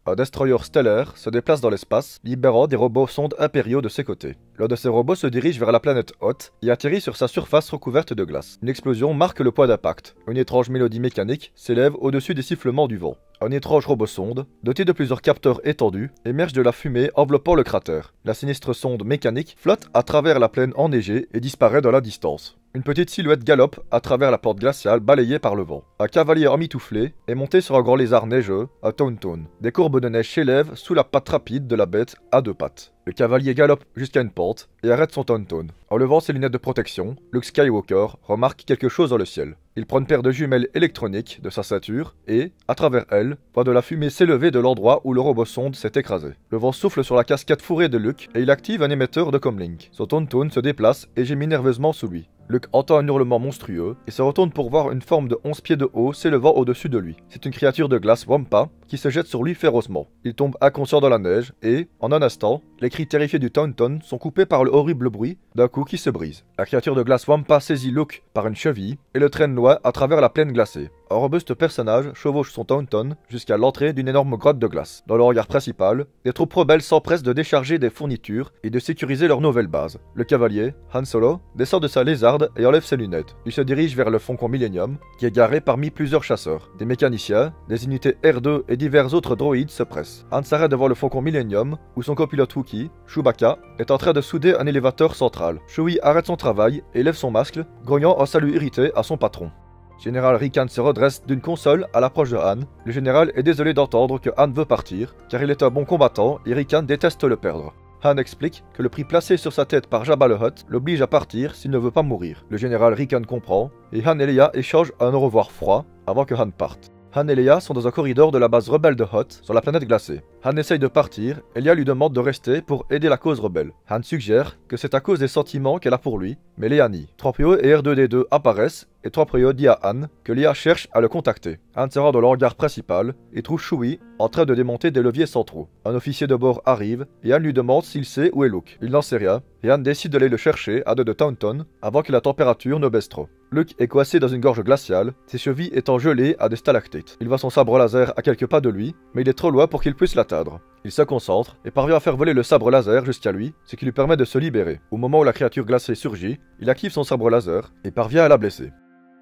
un destroyer stellaire se déplace dans l'espace, libérant des robots sondes impériaux de ses côtés. L'un de ces robots se dirige vers la planète Hoth et atterrit sur sa surface recouverte de glace. Une explosion marque le point d'impact. Une étrange mélodie mécanique s'élève au-dessus des sifflements du vent. Un étrange robot sonde, doté de plusieurs capteurs étendus, émerge de la fumée enveloppant le cratère. La sinistre sonde mécanique flotte à travers la plaine enneigée et disparaît dans la distance. Une petite silhouette galope à travers la porte glaciale balayée par le vent. Un cavalier emmitouflé est monté sur un grand lézard neigeux, un Tauntaun. Des courbes de neige s'élèvent sous la patte rapide de la bête à deux pattes. Le cavalier galope jusqu'à une pente et arrête son Tauntaun. En levant ses lunettes de protection, Luke Skywalker remarque quelque chose dans le ciel. Il prend une paire de jumelles électroniques de sa ceinture et, à travers elles, voit de la fumée s'élever de l'endroit où le robot sonde s'est écrasé. Le vent souffle sur la casquette fourrée de Luke et il active un émetteur de comlink. Son Tauntaun se déplace et gémit nerveusement sous lui. Luke entend un hurlement monstrueux et se retourne pour voir une forme de 11 pieds de haut s'élevant au-dessus de lui. C'est une créature de glace Wampa qui se jette sur lui férocement. Il tombe inconscient dans la neige et, en un instant, les cris terrifiés du Tauntaun sont coupés par le horrible bruit d'un cou qui se brise. La créature de glace Wampa saisit Luke par une cheville et le traîne loin à travers la plaine glacée. Un robuste personnage chevauche son Tauntaun jusqu'à l'entrée d'une énorme grotte de glace. Dans le hangar principal, les troupes rebelles s'empressent de décharger des fournitures et de sécuriser leur nouvelle base. Le cavalier, Han Solo, descend de sa lézarde et enlève ses lunettes. Il se dirige vers le Faucon Millennium, qui est garé parmi plusieurs chasseurs. Des mécaniciens, des unités R2 et divers autres droïdes se pressent. Han s'arrête devant le Faucon Millennium, où son copilote Wookie, Chewbacca, est en train de souder un élévateur central. Chewie arrête son travail et lève son masque, grognant un salut irrité à son patron. Général Rikan se redresse d'une console à l'approche de Han. Le général est désolé d'entendre que Han veut partir, car il est un bon combattant et Rikan déteste le perdre. Han explique que le prix placé sur sa tête par Jabba le Hutt l'oblige à partir s'il ne veut pas mourir. Le général Rikan comprend, et Han et Leia échangent un au revoir froid avant que Han parte. Han et Leia sont dans un corridor de la base rebelle de Hoth sur la planète glacée. Han essaye de partir, et Leia lui demande de rester pour aider la cause rebelle. Han suggère que c'est à cause des sentiments qu'elle a pour lui, mais Leia nie. 3PO et R2D2 apparaissent, et 3PO dit à Han que Leia cherche à le contacter. Han se rend dans le hangar principal et trouve Chewie en train de démonter des leviers centraux. Un officier de bord arrive et Han lui demande s'il sait où est Luke. Il n'en sait rien et Han décide d'aller le chercher à 2 de Tauntaun avant que la température ne baisse trop. Luke est coincé dans une gorge glaciale, ses chevilles étant gelées à des stalactites. Il voit son sabre laser à quelques pas de lui, mais il est trop loin pour qu'il puisse l'atteindre. Il se concentre et parvient à faire voler le sabre laser jusqu'à lui, ce qui lui permet de se libérer. Au moment où la créature glacée surgit, il active son sabre laser et parvient à la blesser.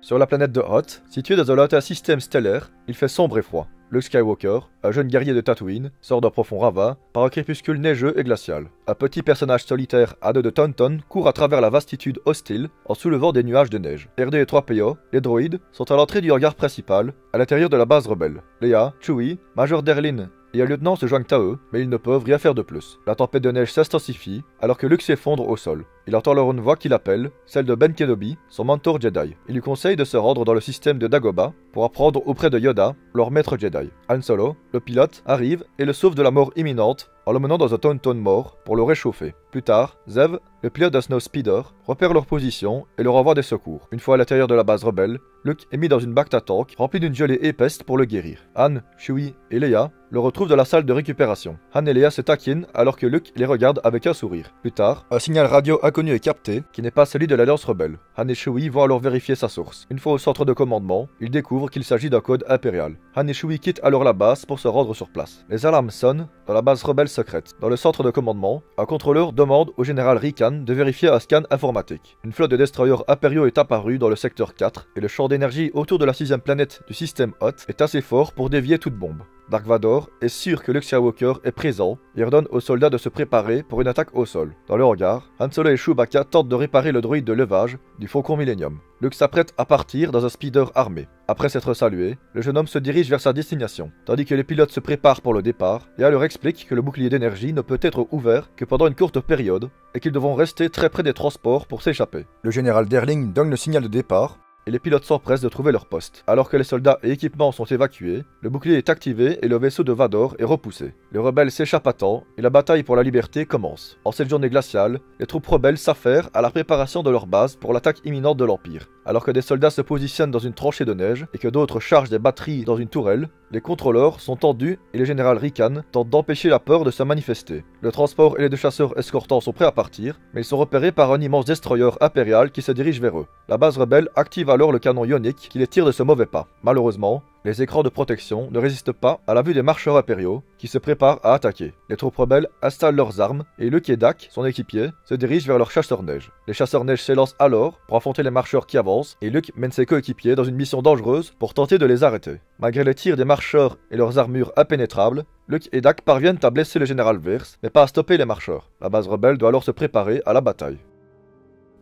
Sur la planète de Hoth, située dans un lointain système stellaire, il fait sombre et froid. Luke Skywalker, un jeune guerrier de Tatooine, sort d'un profond ravin par un crépuscule neigeux et glacial. Un petit personnage solitaire à 2 de Tauntaun court à travers la vastitude hostile en soulevant des nuages de neige. R2 et 3PO, les droïdes, sont à l'entrée du hangar principal, à l'intérieur de la base rebelle. Leia, Chewie, Major Derlin et un lieutenant se joignent à eux, mais ils ne peuvent rien faire de plus. La tempête de neige s'intensifie, alors que Luke s'effondre au sol. Il entend alors une voix qui l'appelle, celle de Ben Kenobi, son mentor Jedi. Il lui conseille de se rendre dans le système de Dagobah pour apprendre auprès de Yoda, leur maître Jedi. Han Solo, le pilote, arrive et le sauve de la mort imminente en le menant dans un Tauntaun mort pour le réchauffer. Plus tard, Zev, le pilote d'un Snow Speeder, repère leur position et leur envoie des secours. Une fois à l'intérieur de la base rebelle, Luke est mis dans une bacta tank remplie d'une gelée épaisse pour le guérir. Han, Chewie et Leia le retrouvent dans la salle de récupération. Han et Leia se taquinent alors que Luke les regarde avec un sourire. Plus tard, un signal radio inconnu est capté qui n'est pas celui de l'Alliance rebelle. Han et Chewie vont alors vérifier sa source. Une fois au centre de commandement, ils découvrent qu'il s'agit d'un code impérial. Han et Chewie quittent alors la base pour se rendre sur place. Les alarmes sonnent dans la base rebelle secrète. Dans le centre de commandement, un contrôleur demande au général Rikan de vérifier un scan informatique. Une flotte de destroyers impériaux est apparue dans le secteur 4 et le champ d'énergie autour de la 6ème planète du système Hoth est assez fort pour dévier toute bombe. Dark Vador est sûr que Luke Skywalker est présent et ordonne aux soldats de se préparer pour une attaque au sol. Dans le hangar, Han Solo et Chewbacca tentent de réparer le droïde de levage du Faucon Millennium. Luke s'apprête à partir dans un speeder armé. Après s'être salué, le jeune homme se dirige vers sa destination, tandis que les pilotes se préparent pour le départ, et leur explique que le bouclier d'énergie ne peut être ouvert que pendant une courte période, et qu'ils devront rester très près des transports pour s'échapper. Le général Derling donne le signal de départ, et les pilotes s'empressent de trouver leur poste. Alors que les soldats et équipements sont évacués, le bouclier est activé et le vaisseau de Vador est repoussé. Les rebelles s'échappent à temps et la bataille pour la liberté commence. En cette journée glaciale, les troupes rebelles s'affairent à la préparation de leur base pour l'attaque imminente de l'Empire. Alors que des soldats se positionnent dans une tranchée de neige et que d'autres chargent des batteries dans une tourelle, les contrôleurs sont tendus et le général Rikan tente d'empêcher la peur de se manifester. Le transport et les 2 chasseurs escortants sont prêts à partir, mais ils sont repérés par un immense destroyer impérial qui se dirige vers eux. La base rebelle active alors le canon ionique qui les tire de ce mauvais pas. Malheureusement, les écrans de protection ne résistent pas à la vue des marcheurs impériaux qui se préparent à attaquer. Les troupes rebelles installent leurs armes et Luke et Dak, son équipier, se dirigent vers leurs chasseurs-neige. Les chasseurs-neige s'élancent alors pour affronter les marcheurs qui avancent et Luke mène ses coéquipiers dans une mission dangereuse pour tenter de les arrêter. Malgré les tirs des marcheurs et leurs armures impénétrables, Luke et Dak parviennent à blesser le général Verse, mais pas à stopper les marcheurs. La base rebelle doit alors se préparer à la bataille.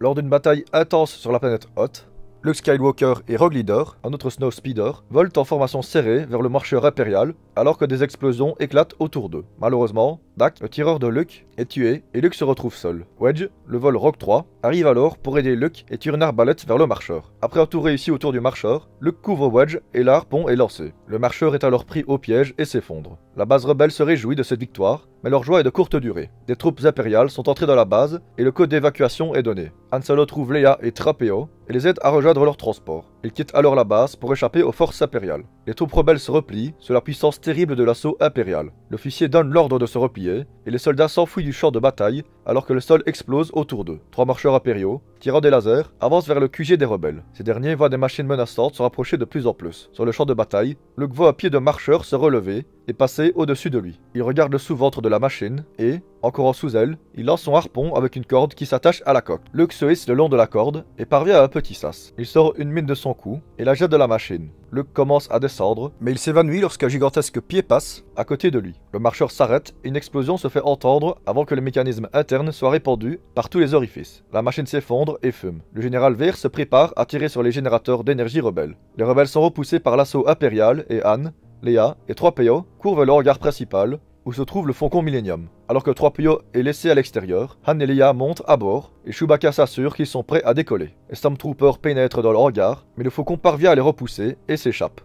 Lors d'une bataille intense sur la planète Hoth, Luke Skywalker et Rogue Leader, un autre Snow Speeder, volent en formation serrée vers le marcheur impérial alors que des explosions éclatent autour d'eux. Malheureusement, Dak, le tireur de Luke, est tué et Luke se retrouve seul. Wedge, le vol Rogue 3, arrive alors pour aider Luke et tire une arbalète vers le marcheur. Après un tour réussi autour du marcheur, Luke couvre Wedge et la harpon est lancée. Le marcheur est alors pris au piège et s'effondre. La base rebelle se réjouit de cette victoire, mais leur joie est de courte durée. Des troupes impériales sont entrées dans la base et le code d'évacuation est donné. Han Solo trouve Leia et Trapeo et les aide à rejoindre leur transport. Ils quittent alors la base pour échapper aux forces impériales. Les troupes rebelles se replient sous la puissance terrible de l'assaut impérial. L'officier donne l'ordre de se replier et les soldats s'enfuient du champ de bataille alors que le sol explose autour d'eux. 3 marcheurs impériaux, tirant des lasers, avancent vers le QG des rebelles. Ces derniers voient des machines menaçantes se rapprocher de plus en plus. Sur le champ de bataille, Luke voit un pied de marcheur se relever et passer au-dessus de lui. Il regarde le sous-ventre de la machine et, encore en sous-aile, il lance son harpon avec une corde qui s'attache à la coque. Luke se hisse le long de la corde et parvient à un petit sas. Il sort une mine de son cou et la jette de la machine. Luke commence à descendre, mais il s'évanouit lorsqu'un gigantesque pied passe à côté de lui. Le marcheur s'arrête et une explosion se fait entendre avant que le mécanisme interne soit répandu par tous les orifices. La machine s'effondre et fume. Le général Veer se prépare à tirer sur les générateurs d'énergie rebelles. Les rebelles sont repoussés par l'assaut impérial et Han, Leia et 3PO courent vers le hangar principal où se trouve le Faucon Millennium. Alors que 3PO est laissé à l'extérieur, Han et Leia montent à bord et Chewbacca s'assure qu'ils sont prêts à décoller. Les Stormtroopers pénètrent dans le hangar, mais le Faucon parvient à les repousser et s'échappe.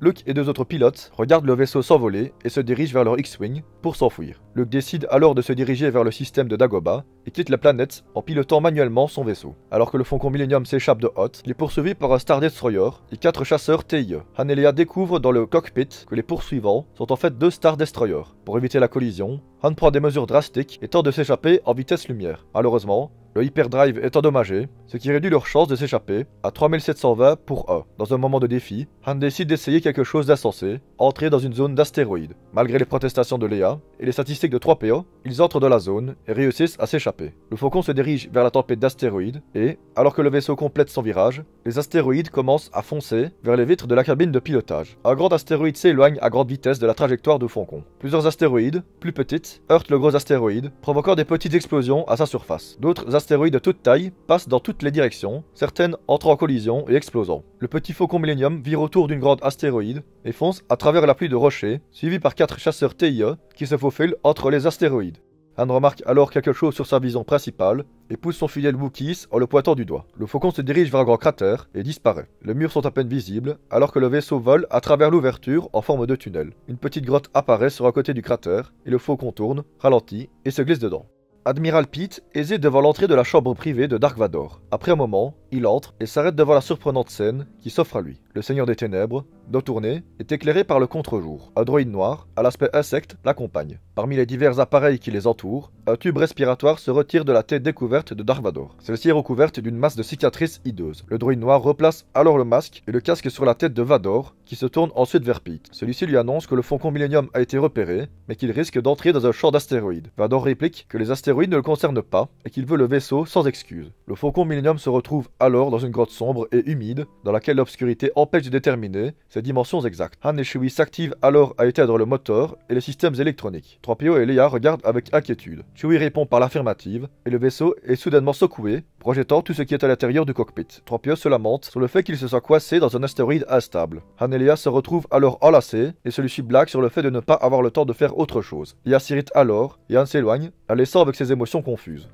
Luke et 2 autres pilotes regardent le vaisseau s'envoler et se dirigent vers leur X-Wing pour s'enfuir. Luke décide alors de se diriger vers le système de Dagobah et quitte la planète en pilotant manuellement son vaisseau. Alors que le Faucon Millennium s'échappe de Hoth, il est poursuivi par un Star Destroyer et 4 chasseurs TIE. Han et Leia découvrent dans le cockpit que les poursuivants sont en fait 2 Star Destroyers. Pour éviter la collision, Han prend des mesures drastiques et tente de s'échapper en vitesse lumière. Malheureusement, le hyperdrive est endommagé, ce qui réduit leur chance de s'échapper à 3720 pour 1. Dans un moment de défi, Han décide d'essayer quelque chose d'insensé, entrer dans une zone d'astéroïdes. Malgré les protestations de Leia et les statistiques de 3PO, ils entrent dans la zone et réussissent à s'échapper. Le Faucon se dirige vers la tempête d'astéroïdes et, alors que le vaisseau complète son virage, les astéroïdes commencent à foncer vers les vitres de la cabine de pilotage. Un grand astéroïde s'éloigne à grande vitesse de la trajectoire du Faucon. Plusieurs astéroïdes, plus petites, heurtent le gros astéroïde, provoquant des petites explosions à sa surface. D'autres astéroïdes de toute taille passent dans toutes les directions, certaines entrent en collision et explosant. Le petit Faucon Millennium vire autour d'une grande astéroïde et fonce à travers la pluie de rochers, suivi par 4 chasseurs TIE qui se faufilent entre les astéroïdes. Han remarque alors quelque chose sur sa vision principale et pousse son fidèle Wookiees en le pointant du doigt. Le Faucon se dirige vers un grand cratère et disparaît. Les murs sont à peine visibles alors que le vaisseau vole à travers l'ouverture en forme de tunnel. Une petite grotte apparaît sur un côté du cratère et le Faucon tourne, ralentit et se glisse dedans. Admiral Pete hésite devant l'entrée de la chambre privée de Dark Vador. Après un moment, il entre et s'arrête devant la surprenante scène qui s'offre à lui. Le Seigneur des Ténèbres, dos tourné, est éclairé par le contre-jour. Un droïde noir, à l'aspect insecte, l'accompagne. Parmi les divers appareils qui les entourent, un tube respiratoire se retire de la tête découverte de Dark Vador. Celle-ci est recouverte d'une masse de cicatrices hideuses. Le droïde noir replace alors le masque et le casque sur la tête de Vador, qui se tourne ensuite vers Pete. Celui-ci lui annonce que le Faucon Millennium a été repéré, mais qu'il risque d'entrer dans un champ d'astéroïdes. Vador réplique que les astéroïdes ne le concernent pas et qu'il veut le vaisseau sans excuse. Le Faucon Millennium se retrouve alors dans une grotte sombre et humide, dans laquelle l'obscurité empêche de déterminer ses dimensions exactes. Han et Chewie s'activent alors à éteindre le moteur et les systèmes électroniques. 3PO et Leia regardent avec inquiétude. Chewie répond par l'affirmative et le vaisseau est soudainement secoué, projetant tout ce qui est à l'intérieur du cockpit. 3PO se lamente sur le fait qu'il se soit coincé dans un astéroïde instable. Han et Leia se retrouvent alors enlacés et celui-ci blague sur le fait de ne pas avoir le temps de faire autre chose. Leia s'irrite alors et Han s'éloigne, la laissant avec ses émotions confuses.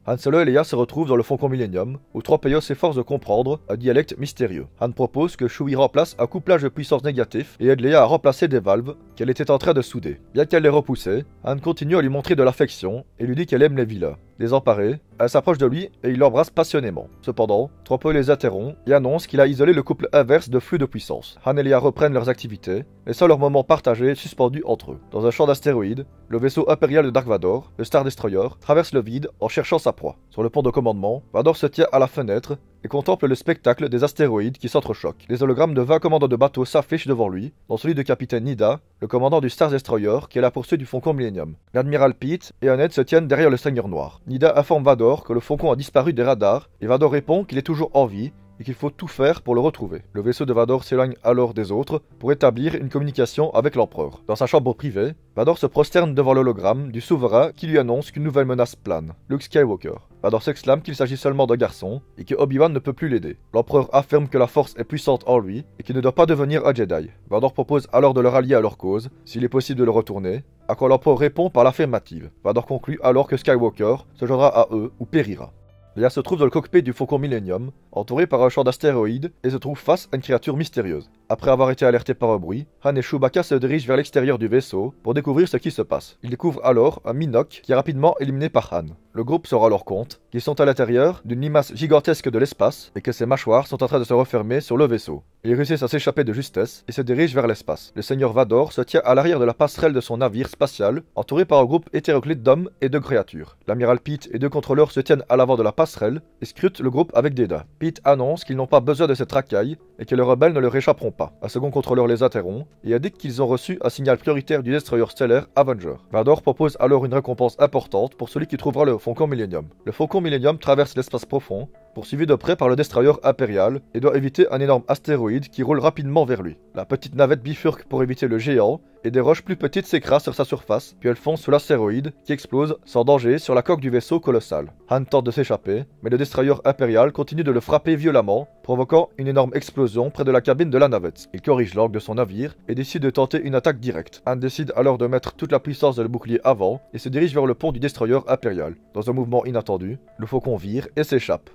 Han Solo et Leia se retrouvent dans le Faucon Millennium, où 3PO s'efforce de comprendre un dialecte mystérieux. Han propose que Chewie remplace un couplage de puissance négatif et aide Leia à remplacer des valves qu'elle était en train de souder. Bien qu'elle les repoussait, Han continue à lui montrer de l'affection et lui dit qu'elle aime les vilains. Désemparée, elle s'approche de lui et il l'embrasse passionnément. Cependant, 3PO les interrompt et annonce qu'il a isolé le couple inverse de flux de puissance. Han et Leia reprennent leurs activités, laissant leur moment partagé suspendu entre eux. Dans un champ d'astéroïdes, le vaisseau impérial de Dark Vador, le Star Destroyer, traverse le vide en cherchant sa proie. Sur le pont de commandement, Vador se tient à la fenêtre et contemple le spectacle des astéroïdes qui s'entrechoquent. Les hologrammes de 20 commandants de bateaux s'affichent devant lui, dont celui de capitaine Nida, le commandant du Star Destroyer qui est à la poursuite du Faucon Millennium. L'admiral Pete et Annette se tiennent derrière le Seigneur Noir. Nida informe Vador que le Faucon a disparu des radars et Vador répond qu'il est toujours en vie et qu'il faut tout faire pour le retrouver. Le vaisseau de Vador s'éloigne alors des autres pour établir une communication avec l'empereur. Dans sa chambre privée, Vador se prosterne devant l'hologramme du souverain qui lui annonce qu'une nouvelle menace plane, Luke Skywalker. Vador s'exclame qu'il s'agit seulement d'un garçon et que Obi-Wan ne peut plus l'aider. L'empereur affirme que la force est puissante en lui et qu'il ne doit pas devenir un Jedi. Vador propose alors de le rallier à leur cause, s'il est possible de le retourner, à quoi l'empereur répond par l'affirmative. Vador conclut alors que Skywalker se joindra à eux ou périra. Leia se trouve dans le cockpit du Faucon Millennium, entouré par un champ d'astéroïdes, et se trouve face à une créature mystérieuse. Après avoir été alertés par un bruit, Han et Chewbacca se dirigent vers l'extérieur du vaisseau pour découvrir ce qui se passe. Ils découvrent alors un Minoc qui est rapidement éliminé par Han. Le groupe se rend alors compte qu'ils sont à l'intérieur d'une limace gigantesque de l'espace et que ses mâchoires sont en train de se refermer sur le vaisseau. Ils réussissent à s'échapper de justesse et se dirigent vers l'espace. Le Seigneur Vador se tient à l'arrière de la passerelle de son navire spatial, entouré par un groupe hétéroclite d'hommes et de créatures. L'amiral Pete et deux contrôleurs se tiennent à l'avant de la passerelle et scrutent le groupe avec dédain. Pete annonce qu'ils n'ont pas besoin de cette racaille et que les rebelles ne leur échapperont pas. Un second contrôleur les interrompt et indique qu'ils ont reçu un signal prioritaire du destroyer stellaire Avenger. Vador propose alors une récompense importante pour celui qui trouvera le Faucon Millennium. Le Faucon Millennium traverse l'espace profond, poursuivi de près par le destroyer impérial, et doit éviter un énorme astéroïde qui roule rapidement vers lui. La petite navette bifurque pour éviter le géant, et des roches plus petites s'écrasent sur sa surface, puis elles foncent sous l'astéroïde, qui explose sans danger sur la coque du vaisseau colossal. Han tente de s'échapper, mais le destroyer impérial continue de le frapper violemment, provoquant une énorme explosion près de la cabine de la navette. Il corrige l'angle de son navire et décide de tenter une attaque directe. Han décide alors de mettre toute la puissance de le bouclier avant et se dirige vers le pont du destroyer impérial. Dans un mouvement inattendu, le faucon vire et s'échappe.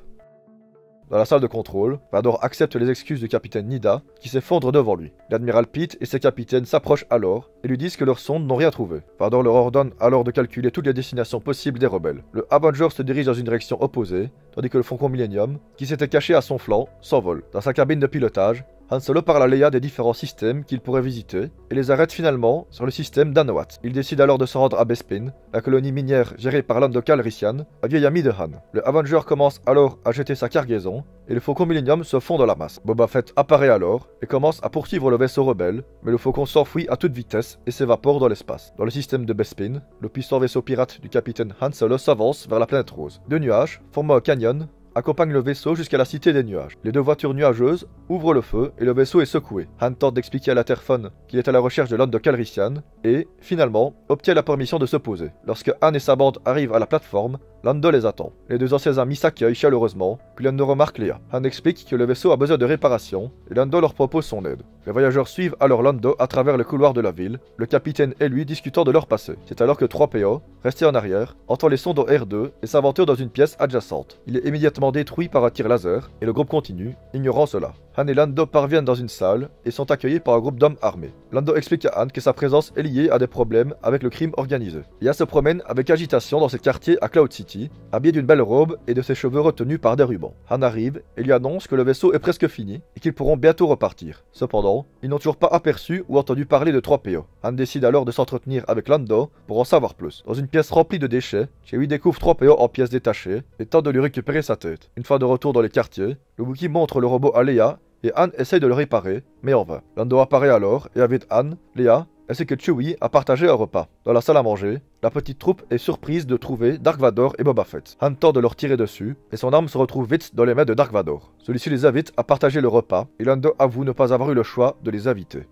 Dans la salle de contrôle, Vador accepte les excuses du capitaine Nida, qui s'effondre devant lui. L'admiral Pete et ses capitaines s'approchent alors et lui disent que leurs sondes n'ont rien trouvé. Vador leur ordonne alors de calculer toutes les destinations possibles des rebelles. Le Avenger se dirige dans une direction opposée, tandis que le Faucon Millennium, qui s'était caché à son flanc, s'envole. Dans sa cabine de pilotage, Han Solo parle à Leia des différents systèmes qu'il pourrait visiter et les arrête finalement sur le système d'Anowat. Il décide alors de se rendre à Bespin, la colonie minière gérée par Lando Calrissian, un vieil ami de Han. Le Avenger commence alors à jeter sa cargaison et le Faucon Millennium se fond dans la masse. Boba Fett apparaît alors et commence à poursuivre le vaisseau rebelle, mais le Faucon s'enfuit à toute vitesse et s'évapore dans l'espace. Dans le système de Bespin, le puissant vaisseau pirate du capitaine Han Solo s'avance vers la planète rose. Deux nuages, formant un canyon, accompagne le vaisseau jusqu'à la cité des nuages. Les deux voitures nuageuses ouvrent le feu et le vaisseau est secoué. Han tente d'expliquer à l'interphone qu'il est à la recherche de Lando Calrissian et, finalement, obtient la permission de se poser. Lorsque Han et sa bande arrivent à la plateforme, Lando les attend. Les deux anciens amis s'accueillent chaleureusement, puis Lando remarque Leia. Han explique que le vaisseau a besoin de réparation et Lando leur propose son aide. Les voyageurs suivent alors Lando à travers le couloir de la ville, le capitaine et lui discutant de leur passé. C'est alors que 3PO, resté en arrière, entend les sons de R2 et s'aventure dans une pièce adjacente. Il est immédiatement détruit par un tir laser et le groupe continue, ignorant cela. Han et Lando parviennent dans une salle et sont accueillis par un groupe d'hommes armés. Lando explique à Han que sa présence est liée à des problèmes avec le crime organisé. Leia se promène avec agitation dans ce quartier à Cloud City, habillée d'une belle robe et de ses cheveux retenus par des rubans. Han arrive et lui annonce que le vaisseau est presque fini et qu'ils pourront bientôt repartir. Cependant, ils n'ont toujours pas aperçu ou entendu parler de 3PO. Han décide alors de s'entretenir avec Lando pour en savoir plus. Dans une pièce remplie de déchets, Chewie découvre 3PO en pièces détachées et tente de lui récupérer sa tête. Une fois de retour dans les quartiers, le Wookiee montre le robot à Leia et Han essaye de le réparer, mais en vain. Lando apparaît alors et invite Han, Leia, ainsi que Chewie à partager un repas. Dans la salle à manger, la petite troupe est surprise de trouver Dark Vador et Boba Fett. Han tente de leur tirer dessus, et son arme se retrouve vite dans les mains de Dark Vador. Celui-ci les invite à partager le repas, et Lando avoue ne pas avoir eu le choix de les inviter.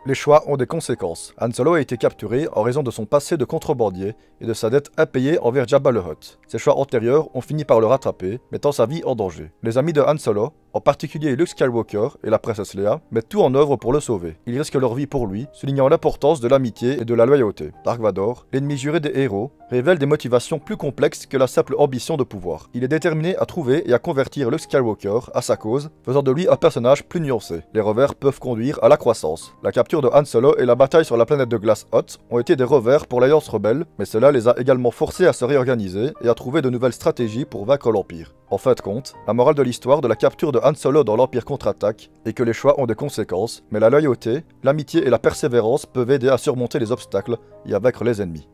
Les choix ont des conséquences. Han Solo a été capturé en raison de son passé de contrebandier et de sa dette impayée envers Jabba le Hutt. Ses choix antérieurs ont fini par le rattraper, mettant sa vie en danger. Les amis de Han Solo, en particulier Luke Skywalker et la princesse Leia, mettent tout en œuvre pour le sauver. Ils risquent leur vie pour lui, soulignant l'importance de l'amitié et de la loyauté. Dark Vador, l'ennemi juré des héros, révèle des motivations plus complexes que la simple ambition de pouvoir. Il est déterminé à trouver et à convertir Luke Skywalker à sa cause, faisant de lui un personnage plus nuancé. Les revers peuvent conduire à la croissance. La capture de Han Solo et la bataille sur la planète de glace Hoth ont été des revers pour l'Alliance rebelle, mais cela les a également forcés à se réorganiser et à trouver de nouvelles stratégies pour vaincre l'Empire. En fin de compte, la morale de l'histoire de la capture de Han Solo dans l'Empire contre-attaque est que les choix ont des conséquences, mais la loyauté, l'amitié et la persévérance peuvent aider à surmonter les obstacles et à vaincre les ennemis.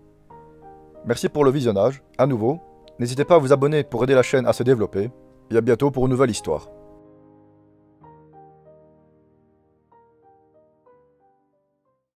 Merci pour le visionnage. À nouveau, n'hésitez pas à vous abonner pour aider la chaîne à se développer, et à bientôt pour une nouvelle histoire.